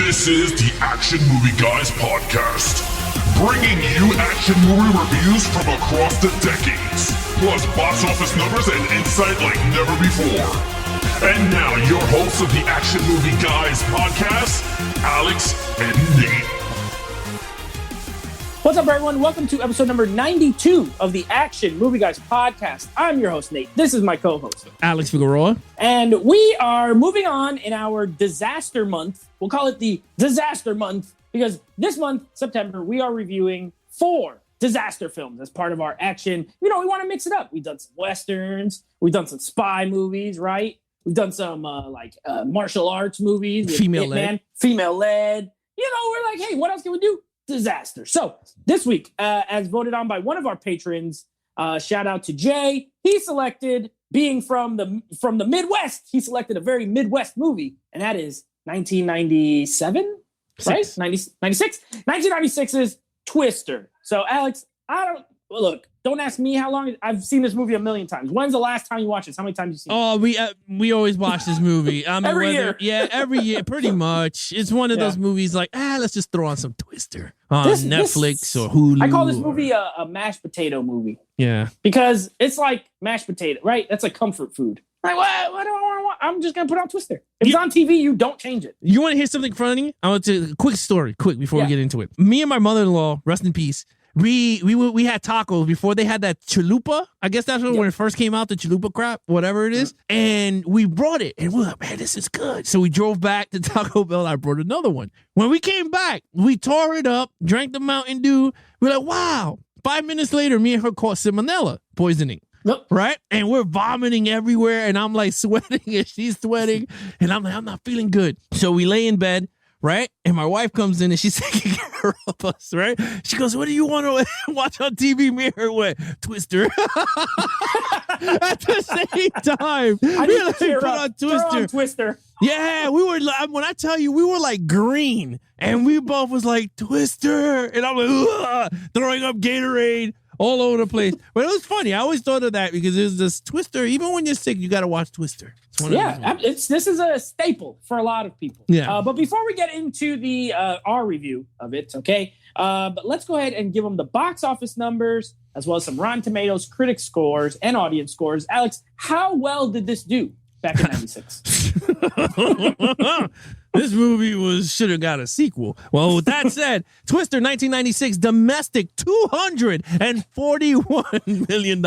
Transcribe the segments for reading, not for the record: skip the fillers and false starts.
This is the Action Movie Guys podcast, bringing you action movie reviews from across the decades, plus box office numbers and insight like never before. And now, your hosts of the Action Movie Guys podcast, Alex and Nate. What's up, everyone? Welcome to episode number 92 of the Action Movie Guys podcast. I'm your host, Nate. This is my co-host, Alex Figueroa. And we are moving on in our disaster month. We'll call it the disaster month because this month, September, we are reviewing 4 disaster films as part of our action. You know, we want to mix it up. We've done some Westerns. We've done some spy movies, right? We've done some martial arts movies. Female-led. Female-led. You know, we're like, hey, what else can we do? Disaster. So this week, as voted on by one of our patrons, shout out to Jay. He selected, being from the Midwest, he selected a very Midwest movie, and that is 1997, right? 96. 1996's Twister. So Alex, don't ask me how long. I've seen this movie a million times. When's the last time you watched this? How many times have you seen it? We always watch this movie. I mean, every year. Yeah, every year, pretty much. It's one of those movies like, let's just throw on some Twister on Netflix or Hulu. I call this movie a mashed potato movie. Yeah. Because it's like mashed potato, right? That's like comfort food. Like, what do I want? I'm just going to put on Twister. If it's on TV, you don't change it. You want to hear something funny? I want to, quick before we get into it. Me and my mother-in-law, rest in peace, we had tacos before they had that chalupa. I guess that's when it first came out, the chalupa crap, whatever it is. And we brought it, and we're like, man, this is good. So we drove back to Taco Bell. I brought another one. When we came back, we tore it up, drank the Mountain Dew. We're like, wow. 5 minutes later, me and her caught salmonella poisoning. Nope. Right? And we're vomiting everywhere, and I'm like sweating, and she's sweating, and I'm like, I'm not feeling good. So we lay in bed. Right? And my wife comes in and she's taking care of us, right? She goes, what do you want to watch on TV? Mirror with Twister. At the same time, we put on Twister. Yeah, we were, when I tell you, we were like green. And we both was like, Twister. And I'm like, throwing up Gatorade all over the place. But it was funny. I always thought of that because there's this Twister. Even when you're sick, you got to watch Twister. This is a staple for a lot of people. Yeah. But before we get into the our review of it, okay, but let's go ahead and give them the box office numbers as well as some Rotten Tomatoes critic scores and audience scores. Alex, how well did this do back in '96? This movie should have got a sequel. Well, with that said, Twister 1996 domestic $241 million.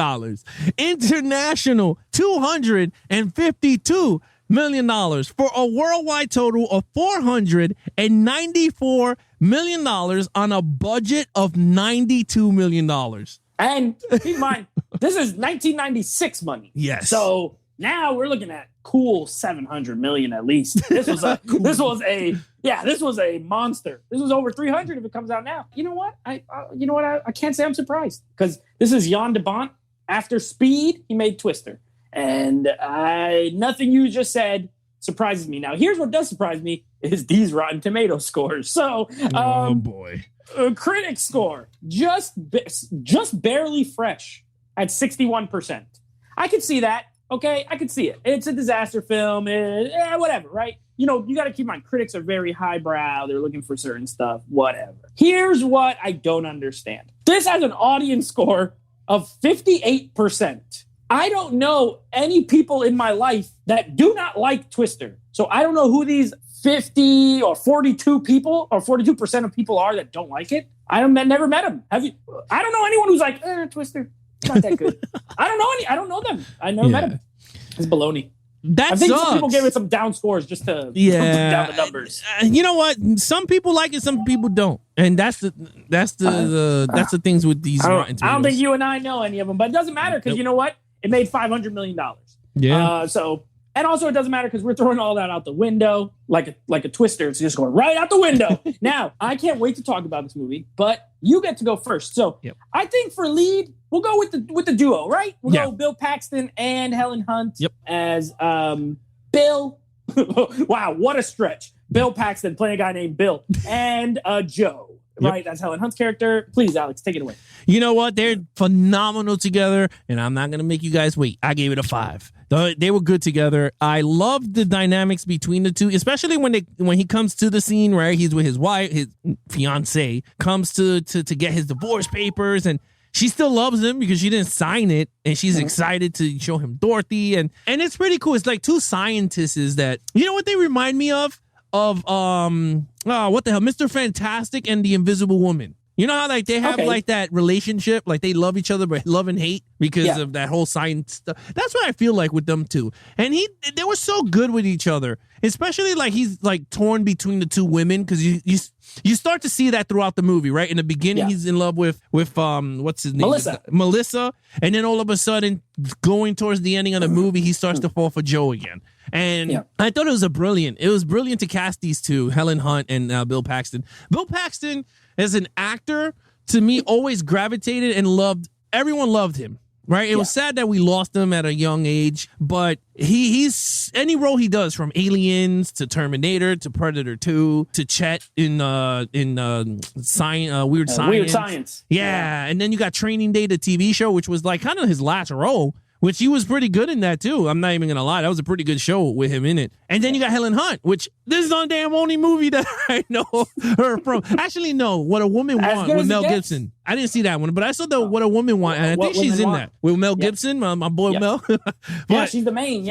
International $252 million for a worldwide total of $494 million on a budget of $92 million. And keep in mind, this is 1996 money. Yes. So now we're looking at cool 700 million at least. This was a monster. This was over 300 if it comes out now. You know what? I can't say I'm surprised because this is Jan de Bont. After Speed, he made Twister, and nothing you just said surprises me. Now, here's what does surprise me is these Rotten Tomato scores. So, oh boy, critic score just barely fresh at 61%. I could see that. Okay, I could see it. It's a disaster film, whatever, right? You know, you got to keep in mind, critics are very highbrow. They're looking for certain stuff, whatever. Here's what I don't understand. This has an audience score of 58%. I don't know any people in my life that do not like Twister. So I don't know who these 50 or 42 people or 42% of people are that don't like it. I've never met them. Have you? I don't know anyone who's like, Twister. Not that good. I don't know them. I never met him. It's baloney. I think some people give it some down scores just to bring down the numbers. You know what? Some people like it, some people don't, and that's the things with these Rotten Tomatoes. I don't think you and I know any of them, but it doesn't matter because you know what? It made $500 million. Yeah. And also it doesn't matter because we're throwing all that out the window like a Twister. It's just going right out the window. Now, I can't wait to talk about this movie, but you get to go first. So I think for lead, we'll go with the duo, right? We'll go Bill Paxton and Helen Hunt as Bill. Wow, what a stretch. Bill Paxton playing a guy named Bill and Joe. Right, that's Helen Hunt's character. Please, Alex, take it away. You know what? They're phenomenal together, and I'm not going to make you guys wait. I gave it a 5. They were good together. I loved the dynamics between the two, especially when he comes to the scene, right? He's with his wife, his fiance, comes to get his divorce papers, and she still loves him because she didn't sign it, and she's excited to show him Dorothy, and it's pretty cool. It's like two scientists that, you know what they remind me of what the hell, Mr. Fantastic and the Invisible Woman. You know how like they have like that relationship, like they love each other but love and hate because of that whole science stuff. That's what I feel like with them two. And they were so good with each other, especially like he's like torn between the two women because you start to see that throughout the movie, right? In the beginning, he's in love with what's his name, Melissa, and then all of a sudden, going towards the ending of the movie, he starts to fall for Joe again. And I thought it was brilliant to cast these two, Helen Hunt and Bill Paxton. Bill Paxton, as an actor, to me, always gravitated and everyone loved him, right? It was sad that we lost him at a young age, but he's any role he does, from Aliens to Terminator to Predator 2 to Chet in Weird Science. Yeah, and then you got Training Day, the TV show, which was like kind of his last role, which he was pretty good in that too. I'm not even gonna lie, that was a pretty good show with him in it. And then you got Helen Hunt, which this is the damn only movie that I know her from. Actually, no, What a Woman Wants with Mel Gibson. I didn't see that one, but I saw the What a Woman Wants, and I think she's in that with Mel Gibson, my boy Mel. But, she's the main.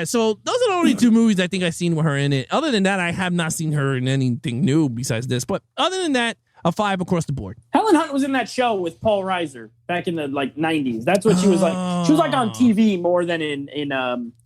So those are the only two movies I think I've seen with her in it. Other than that, I have not seen her in anything new besides this. But other than that, a 5 across the board. Helen Hunt was in that show with Paul Reiser back in the 90s. That's what she was like. She was like on TV more than in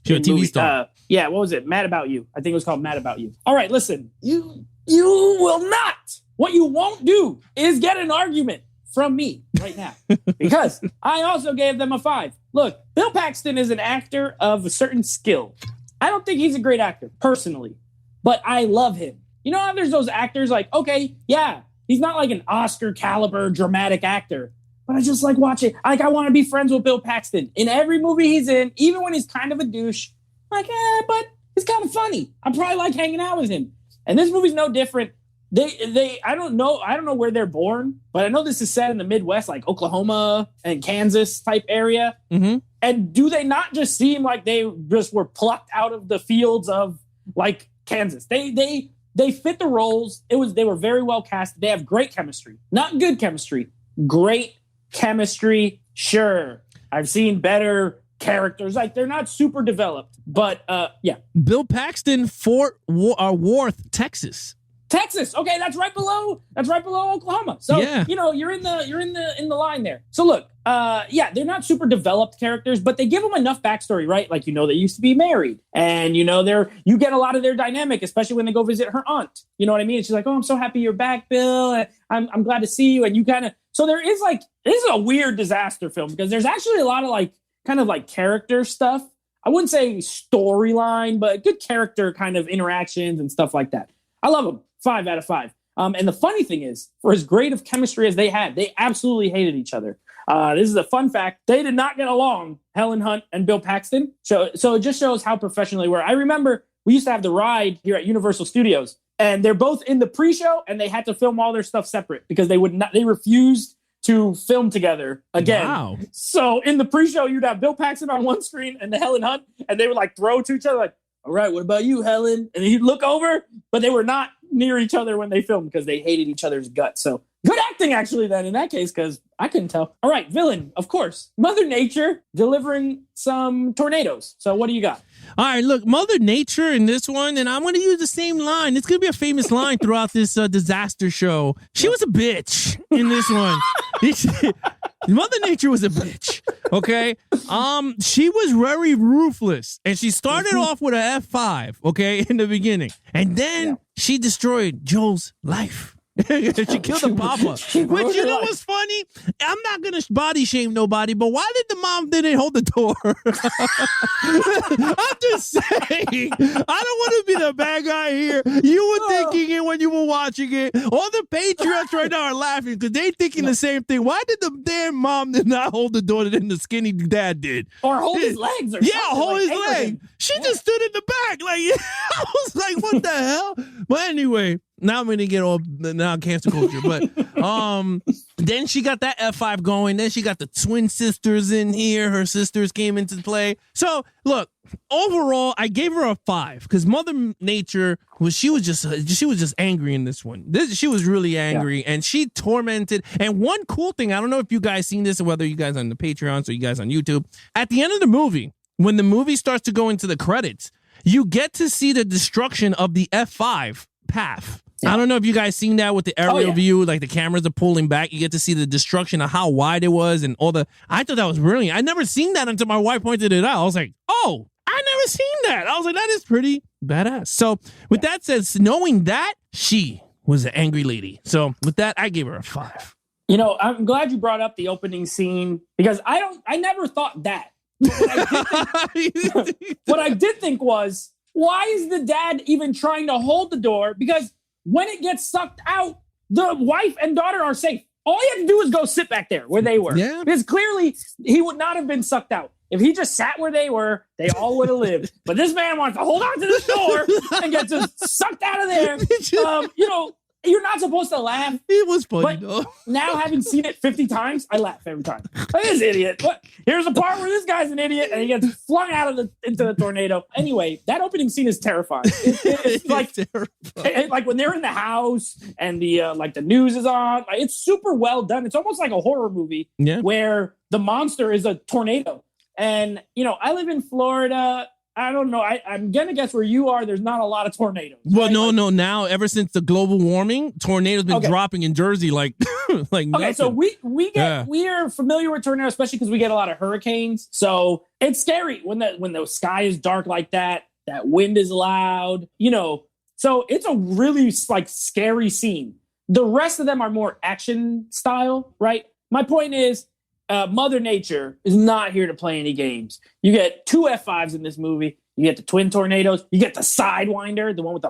she was a TV star. What was it? Mad About You. I think it was called Mad About You. All right, listen. You will not. What you won't do is get an argument from me right now, because I also gave them a 5. Look, Bill Paxton is an actor of a certain skill. I don't think he's a great actor personally, but I love him. You know how there's those actors like, okay, yeah, he's not like an Oscar caliber dramatic actor, but I just like watching. Like, I want to be friends with Bill Paxton in every movie he's in, even when he's kind of a douche. Like, but he's kind of funny. I probably like hanging out with him. And this movie's no different. I don't know where they're born, but I know this is set in the Midwest, like Oklahoma and Kansas type area. Mm-hmm. And do they not just seem like they just were plucked out of the fields of like Kansas? They fit the roles. They were very well cast. They have great chemistry. Not good chemistry. Great chemistry. Sure. I've seen better characters. Like, they're not super developed, but Bill Paxton, Fort Worth, Texas. Okay, that's right below Oklahoma. So you're in the line there. So look, they're not super developed characters, but they give them enough backstory, right? Like, they used to be married, and you get a lot of their dynamic, especially when they go visit her aunt. You know what I mean? And she's like, "Oh, I'm so happy you're back, Bill. I'm glad to see you." And you kind of, so there is like, this is a weird disaster film because there's actually a lot of like kind of like character stuff. I wouldn't say storyline, but good character kind of interactions and stuff like that. I love them. 5 out of 5. And the funny thing is, for as great of chemistry as they had, they absolutely hated each other. This is a fun fact. They did not get along, Helen Hunt and Bill Paxton. So it just shows how professional they were. I remember we used to have the ride here at Universal Studios, and they're both in the pre-show, and they had to film all their stuff separate because they refused to film together again. Wow. So in the pre-show, you'd have Bill Paxton on one screen and the Helen Hunt, and they would like throw to each other like, "All right, what about you, Helen?" And he'd look over, but they were not near each other when they filmed because they hated each other's guts. So good acting, actually, then, in that case, because I couldn't tell. All right, villain, of course. Mother Nature delivering some tornadoes. So what do you got? All right, look, Mother Nature in this one, and I'm going to use the same line. It's going to be a famous line throughout this disaster show. She was a bitch in this one. Mother Nature was a bitch, okay? She was very ruthless, and she started off with a F5, okay, in the beginning. And then she destroyed Joel's life. She killed the papa. Which, you know what's funny? I'm not going to body shame nobody, but why did the mom didn't hold the door? I'm just saying. I don't want to be the bad guy here. You were thinking it when you were watching it. All the patriots right now are laughing because they're thinking the same thing. Why did the damn mom did not hold the door than the skinny dad did? Or hold his legs or something. Hold his leg. She just stood in the back. Like, I was like, what the hell? But anyway, now I'm gonna get all now cancel culture. But then she got that F5 going. Then she got the twin sisters in here. Her sisters came into play. So look, overall, I gave her a 5 because Mother Nature she was just angry in this one. She was really angry and she tormented. And one cool thing, I don't know if you guys seen this or whether you guys on the Patreon or you guys on YouTube. At the end of the movie, when the movie starts to go into the credits, you get to see the destruction of the F5 path. Yeah. I don't know if you guys seen that with the aerial view, like the cameras are pulling back. You get to see the destruction of how wide it was and all the. I thought that was brilliant. I never seen that until my wife pointed it out. I was like, oh, I never seen that. I was like, that is pretty badass. So with that said, knowing that, she was an angry lady. So with that, I gave her a 5. You know, I'm glad you brought up the opening scene because I never thought that. What I did think was, why is the dad even trying to hold the door? Because when it gets sucked out, the wife and daughter are safe. All he had to do was go sit back there where they were. Yeah. Because clearly he would not have been sucked out. If he just sat where they were, they all would have lived. But this man wants to hold on to the door and get just sucked out of there. You know, you're not supposed to laugh. It was funny, though. Now, having seen it 50 times, I laugh every time. Like, this idiot. What? Here's the part where this guy's an idiot and he gets flung out of into the tornado. Anyway, that opening scene is terrifying. It's like, like when they're in the house and the like the news is on. Like, it's super well done. It's almost like a horror movie where the monster is a tornado. And, you know, I live in Florida. I don't know. I'm going to guess where you are, there's not a lot of tornadoes. Well, right? No. Now, ever since the global warming, tornadoes been dropping in Jersey like nothing. Okay, so we are familiar with tornadoes, especially because we get a lot of hurricanes. So it's scary when the sky is dark like that. That wind is loud, you know. So it's a really like scary scene. The rest of them are more action style, right? My point is, Mother Nature is not here to play any games. You get 2 F5s in this movie. You get the twin tornadoes. You get the Sidewinder, the one with the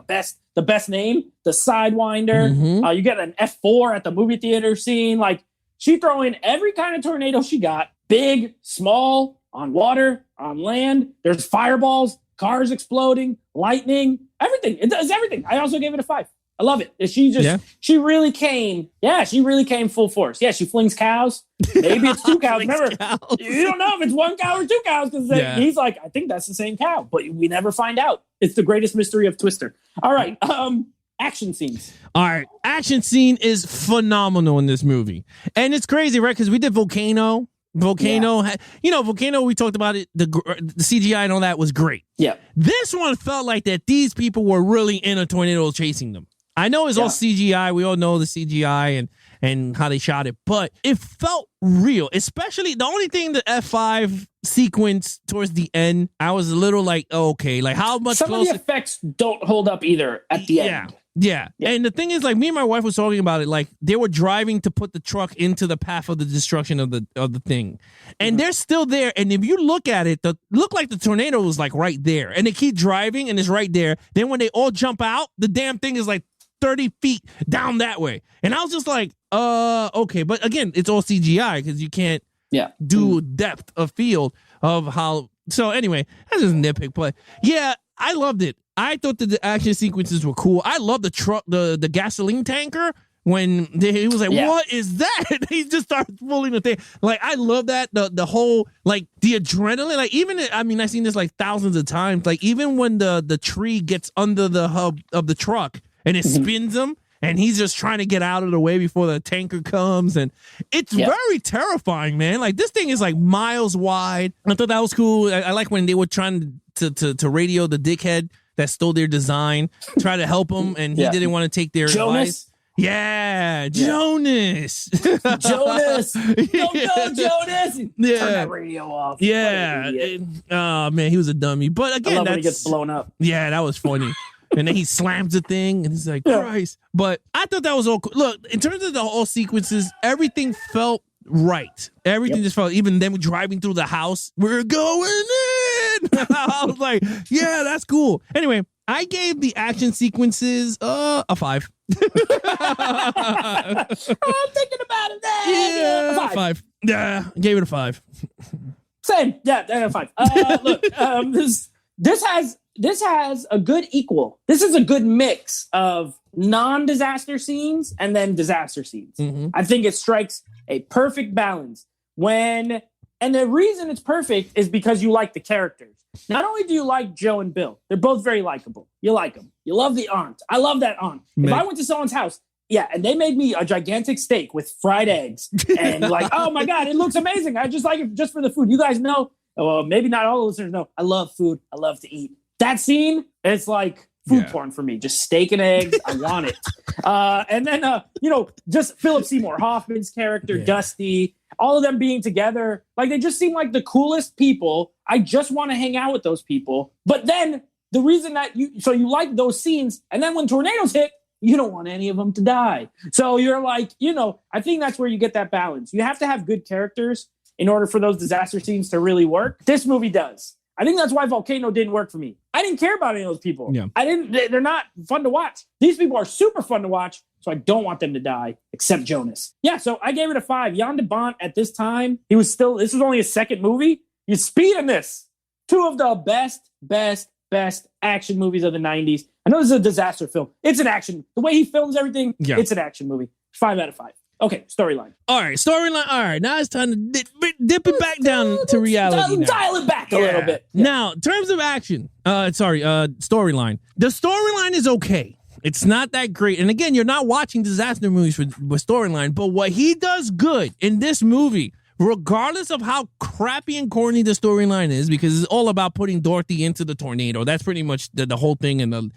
best name, the Sidewinder. Mm-hmm. You get an F4 at the movie theater scene. Like, she throw in every kind of tornado she got. Big, small, on water, on land. There's fireballs, cars exploding, lightning, everything. It does everything. I also gave it a 5. I love it. She really came full force. Yeah, she flings cows. Maybe it's 2 cows. Remember, you don't know if it's 1 cow or 2 cows because he's like, I think that's the same cow, but we never find out. It's the greatest mystery of Twister. All right, action scenes. All right, action scene is phenomenal in this movie. And it's crazy, right? Because we did Volcano. Volcano, we talked about it. The CGI and all that was great. Yeah. This one felt like that these people were really in a tornado chasing them. I know it's all CGI. We all know the CGI and how they shot it, but it felt real, especially the only thing the F5 sequence towards the end, I was a little like, okay, like how much some of the effects don't hold up either at the end. Yeah. And the thing is, like, me and my wife was talking about it, like they were driving to put the truck into the path of the destruction of the thing. And they're still there. And if you look at it, look like the tornado was like right there. And they keep driving and it's right there. Then when they all jump out, the damn thing is like 30 feet down that way. And I was just like, okay. But again, it's all CGI because you can't do depth of field of how. So anyway, that's just a nitpick play. Yeah, I loved it. I thought that the action sequences were cool. I love the truck, the gasoline tanker when he was like, what is that? He just started pulling the thing. Like, I love that. The whole, like, the adrenaline. Like, even, I mean, I've seen this like thousands of times. Like, even when the tree gets under the hub of the truck and it spins him and he's just trying to get out of the way before the tanker comes. And it's very terrifying, man. Like, this thing is like miles wide. I thought that was cool. I like when they were trying to radio the dickhead that stole their design, try to help him, and he didn't want to take their advice. Yeah, Jonas. Jonas. Don't go, Jonas. Turn that radio off. Yeah. Oh, man, he was a dummy. But again, I love when he gets blown up. Yeah, that was funny. And then he slams the thing, and he's like, Christ. But I thought that was all cool. Look, in terms of the whole sequences, everything felt right. Everything just felt, even them driving through the house, we're going in. I was like, yeah, that's cool. Anyway, I gave the action sequences a 5. I'm thinking about it. Yeah, 5. Yeah, gave it a 5. Same. Yeah, 5. Look, this has this has a good equal. This is a good mix of non-disaster scenes and then disaster scenes. Mm-hmm. I think it strikes a perfect balance. And the reason it's perfect is because you like the characters. Not only do you like Joe and Bill, they're both very likable. You like them. You love the aunt. I love that aunt. If I went to someone's house, and they made me a gigantic steak with fried eggs and like, oh my God, it looks amazing. I just like it just for the food. You guys know, well, maybe not all the listeners know, I love food. I love to eat. That scene, it's like food porn for me. Just steak and eggs. I want it. And then, just Philip Seymour Hoffman's character, Dusty, all of them being together. Like, they just seem like the coolest people. I just want to hang out with those people. But then the reason that you like those scenes, and then when tornadoes hit, you don't want any of them to die. So you're like, I think that's where you get that balance. You have to have good characters in order for those disaster scenes to really work. This movie does. I think that's why Volcano didn't work for me. I didn't care about any of those people. Yeah. They're not fun to watch. These people are super fun to watch, so I don't want them to die, except Jonas. Yeah, so I gave it a 5. Jan de Bont at this time, this was only his second movie. He's speeding this. 2 of the best action movies of the 90s. I know this is a disaster film. It's an action. The way he films everything, it's an action movie. 5 out of 5. Okay, storyline. All right, storyline. All right, now it's time to dip it back down to reality. Dial it back a little bit. Yeah. Now, in terms of action, storyline. The storyline is okay. It's not that great. And again, you're not watching disaster movies with storyline, but what he does good in this movie, regardless of how crappy and corny the storyline is, because it's all about putting Dorothy into the tornado. That's pretty much the whole thing. And them,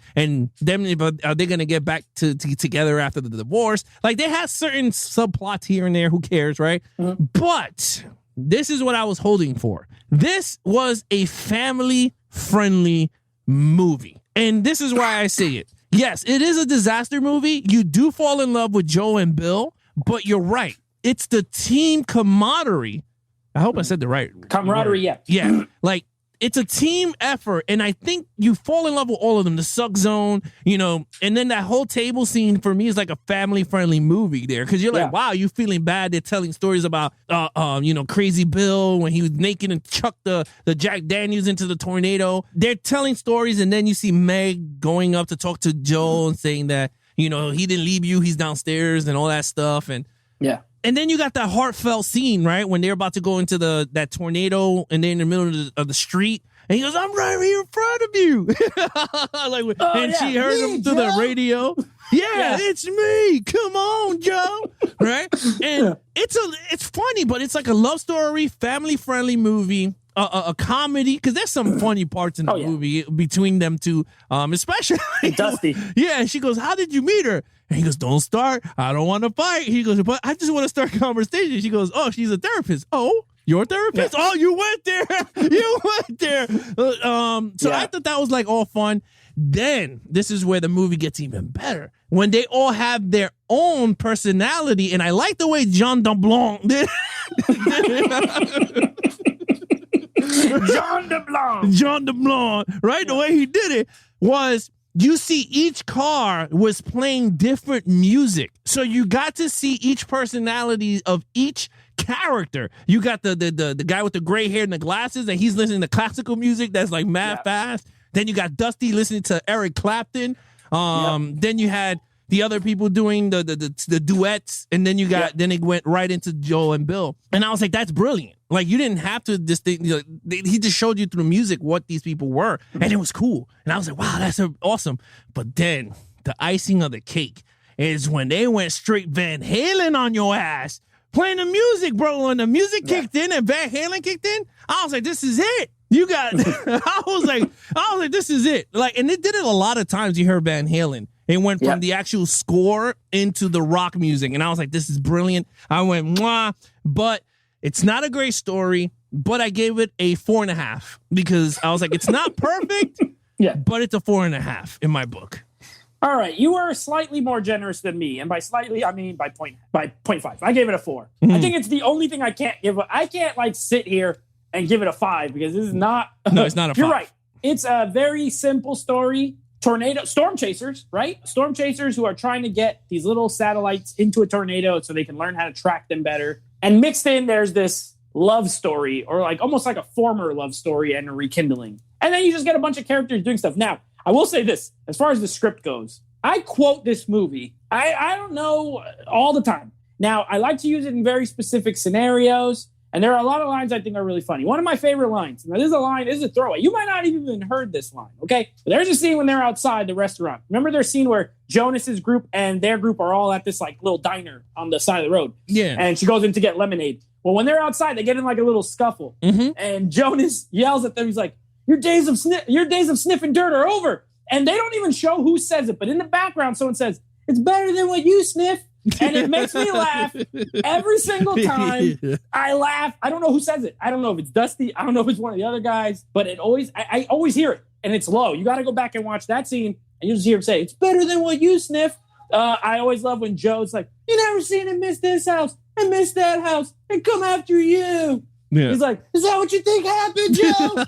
are they going to get back together after the divorce? Like, they have certain subplots here and there. Who cares, right? Mm-hmm. But this is what I was holding for. This was a family-friendly movie. And this is why I say it. Yes, it is a disaster movie. You do fall in love with Joe and Bill, but you're right. It's the team camaraderie. I hope I said the right camaraderie. Word. Yeah. Like, it's a team effort. And I think you fall in love with all of them. The suck zone, and then that whole table scene for me is like a family friendly movie there. Cause you're like, wow, you feeling bad. They're telling stories about, Crazy Bill when he was naked and chucked the Jack Daniels into the tornado. They're telling stories. And then you see Meg going up to talk to Joel and saying that, he didn't leave you. He's downstairs and all that stuff. And And then you got that heartfelt scene, right? When they're about to go into that tornado and they're in the middle of the street. And he goes, I'm right here in front of you. She heard him through the radio. Yeah, it's me. Come on, Joe. Right? And it's funny, but it's like a love story, family-friendly movie. A comedy, because there's some funny parts in the movie between them two, especially Dusty. Yeah, she goes, how did you meet her? And he goes, don't start. I don't want to fight. He goes, but I just want to start a conversation. She goes, oh, she's a therapist. Oh, you're a therapist? Yeah. Oh, you went there. You went there. I thought that was like all fun. Then this is where the movie gets even better. When they all have their own personality. And I like the way John DeBlanc did. John DeBlanc, right? The way he did it was, you see each car was playing different music. So you got to see each personality of each character. You got the guy with the gray hair and the glasses, and he's listening to classical music that's like mad fast. Then you got Dusty listening to Eric Clapton. Then you had the other people doing the duets, and then you got then it went right into Joe and Bill. And I was like, that's brilliant. Like, you didn't have to he just showed you through music what these people were, and it was cool. And I was like, wow, that's awesome. But then the icing of the cake is when they went straight Van Halen on your ass, playing the music, bro. When the music kicked in and Van Halen kicked in, I was like, this is it. You got I was like, this is it. Like, and they did it a lot of times. You heard Van Halen. It went from the actual score into the rock music. And I was like, this is brilliant. I went, mwah. But it's not a great story, but I gave it a 4.5 because I was like, it's not perfect, but it's a 4.5 in my book. All right. You were slightly more generous than me. And by slightly, I mean by 0.5. I gave it a 4. Mm-hmm. I think it's the only thing I can't give. I can't like sit here and give it a 5 because this is not. No, it's not a 5. You're right. It's a very simple story. Storm chasers, right? Storm chasers who are trying to get these little satellites into a tornado so they can learn how to track them better. And mixed in, there's this love story, or like almost like a former love story and a rekindling. And then you just get a bunch of characters doing stuff. Now, I will say this, as far as the script goes, I quote this movie. I don't know all the time. Now, I like to use it in very specific scenarios. And there are a lot of lines I think are really funny. One of my favorite lines, now this is a throwaway. You might not even heard this line, okay? But there's a scene when they're outside the restaurant. Remember their scene where Jonas's group and their group are all at this like little diner on the side of the road. Yeah. And she goes in to get lemonade. Well, when they're outside, they get in like a little scuffle. Mm-hmm. And Jonas yells at them. He's like, your days of sniffing dirt are over. And they don't even show who says it. But in the background, someone says, it's better than what you sniff. And it makes me laugh every single time. I laugh. I don't know who says it. I don't know if it's Dusty. I don't know if it's one of the other guys. But I always hear it. And it's low. You got to go back and watch that scene. And you just hear him say, it's better than what you sniff. I always love when Joe's like, you never seen him miss this house and miss that house and come after you. Yeah. He's like, is that what you think happened, Joe?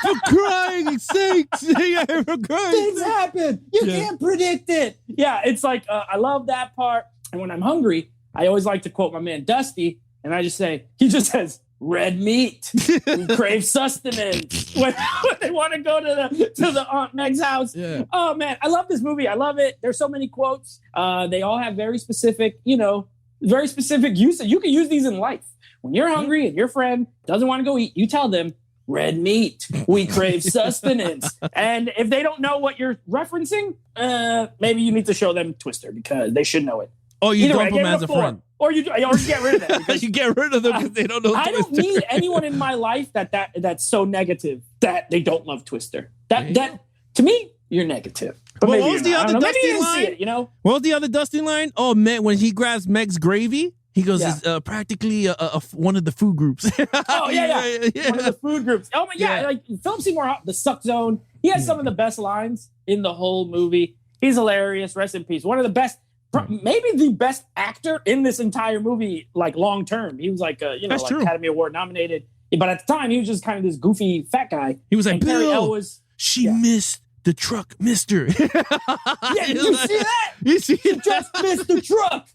For crying sakes. For crying Things happen. You can't predict it. Yeah, it's like, I love that part. And when I'm hungry, I always like to quote my man Dusty. And I just say, he just says, red meat. We crave sustenance. When they want to go to the Aunt Meg's house. Yeah. Oh, man, I love this movie. I love it. There's so many quotes. They all have very specific, use. You can use these in life. When you're hungry and your friend doesn't want to go eat, you tell them, red meat. We crave sustenance. And if they don't know what you're referencing, maybe you need to show them Twister because they should know it. Oh, you dump them as a friend. Or you get rid of them. You get rid of them because they don't know Twister. I don't need anyone in my life that's so negative that they don't love Twister. That to me, you're negative. But what was the other Dusty line? What was the other Dusty line? Oh, man, when he grabs Meg's gravy. He goes, it's practically one of the food groups. Oh, yeah. One of the food groups. Oh, my God. Like, Philip Seymour, the Suck Zone, he has some of the best lines in the whole movie. He's hilarious. Rest in peace. One of the best, maybe the best actor in this entire movie, like, long term. He was like, Academy Award nominated. But at the time, he was just kind of this goofy fat guy. He was like, Bill, she missed the truck, mister. Did you see that? She just missed the truck.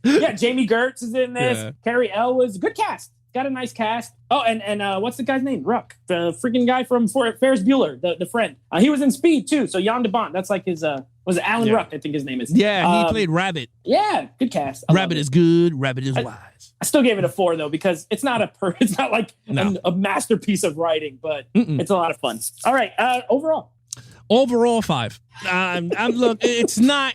Yeah, Jamie Gertz is in this. Yeah. Carrie Elwes. Good cast. Got a nice cast. Oh, and what's the guy's name? Ruck. The freaking guy from Ferris Bueller, the friend. He was in Speed, too. So Jan de Bont. That's like his, was it Alan Ruck, I think his name is. Yeah, he played Rabbit. Yeah, good cast. Rabbit is good. Rabbit is wise. I still gave it a 4, though, because it's not a masterpiece of writing, but it's a lot of fun. All right, Overall, 5. Look, it's not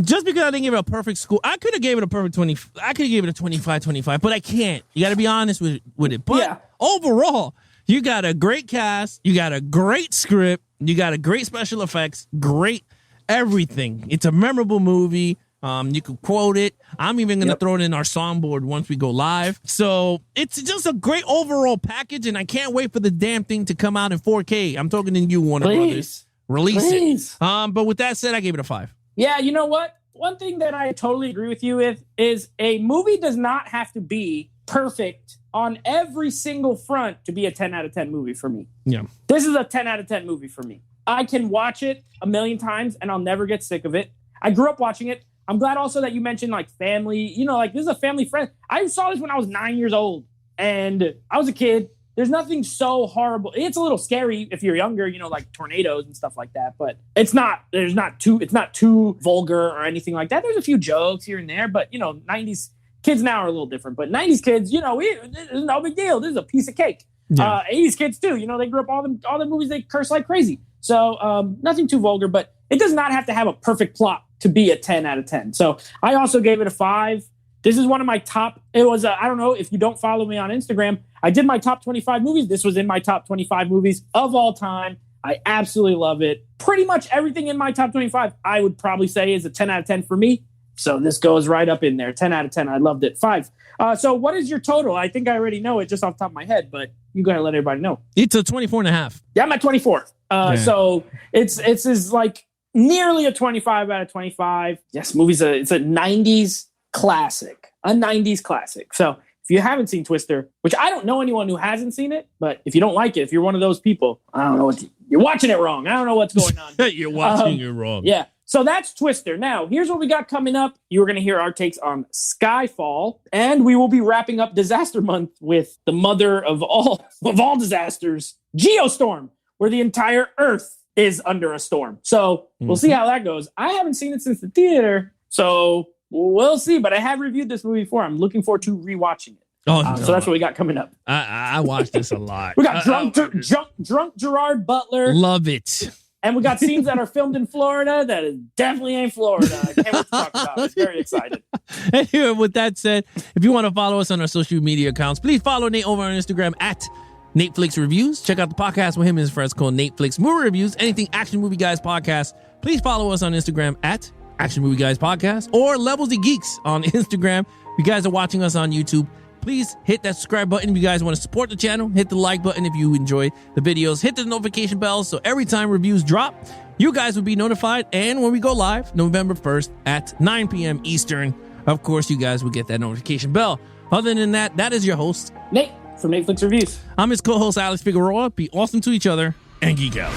just because I didn't give it a perfect score. I could have gave it a perfect 20. I could have gave it a 25, but I can't. You got to be honest with it. But overall, you got a great cast, you got a great script, you got a great special effects, great everything. It's a memorable movie. You can quote it. I'm even going to throw it in our songboard once we go live. So it's just a great overall package, and I can't wait for the damn thing to come out in 4K. I'm talking to you, Warner Brothers. Release it. But with that said, I gave it a 5. Yeah, you know what? One thing that I totally agree with you with is a movie does not have to be perfect on every single front to be a 10 out of 10 movie for me. Yeah. This is a 10 out of 10 movie for me. I can watch it a million times, and I'll never get sick of it. I grew up watching it. I'm glad also that you mentioned like family, this is a family friend. I saw this when I was 9 years old and I was a kid. There's nothing so horrible. It's a little scary if you're younger, like tornadoes and stuff like that, but it's not too vulgar or anything like that. There's a few jokes here and there, but 90s kids now are a little different, but 90s kids, this is no big deal. This is a piece of cake. Yeah. 80s kids too, they grew up all the movies, they curse like crazy. So nothing too vulgar, but it does not have to have a perfect plot to be a 10 out of 10. So I also gave it a 5. This is one of my top, I don't know if you don't follow me on Instagram, I did my top 25 movies. This was in my top 25 movies of all time. I absolutely love it. Pretty much everything in my top 25, I would probably say is a 10 out of 10 for me. So this goes right up in there. 10 out of 10. I loved it. 5. So what is your total? I think I already know it just off the top of my head, but you go ahead and let everybody know. It's a 24.5. Yeah, I'm at 24. So it's like nearly a 25 out of 25. Yes, it's a 90s classic. A 90s classic. So if you haven't seen Twister, which I don't know anyone who hasn't seen it, but if you don't like it, if you're one of those people, I don't know you're watching it wrong. I don't know what's going on. You're watching it wrong. Yeah. So that's Twister. Now, here's what we got coming up. You're going to hear our takes on Skyfall, and we will be wrapping up Disaster Month with the mother of all disasters, Geostorm, where the entire Earth is under a storm. So we'll see how that goes. I haven't seen it since the theater, so we'll see. But I have reviewed this movie before. I'm looking forward to rewatching it. So that's what we got coming up. I watched this a lot. We got drunk Gerard Butler. Love it. And we got scenes that are filmed in Florida that is definitely ain't Florida. I can't wait to talk about it. I'm very excited. Anyway, with that said, if you want to follow us on our social media accounts, please follow Nate over on Instagram at NateFlix Reviews. Check out the podcast with him and his friends called NateFlix Movie Reviews. Anything Action Movie Guys Podcast, please follow us on Instagram at Action Movie Guys Podcast or Levels of Geeks on Instagram. If you guys are watching us on YouTube, please hit that subscribe button if you guys want to support the channel. Hit the like button if you enjoy the videos. Hit the notification bell so every time reviews drop, you guys will be notified. And when we go live, November 1st at 9 p.m. Eastern, of course, you guys will get that notification bell. Other than that, that is your host, Nate from NateFlix Reviews. I'm his co-host, Alex Figueroa. Be awesome to each other and geek out.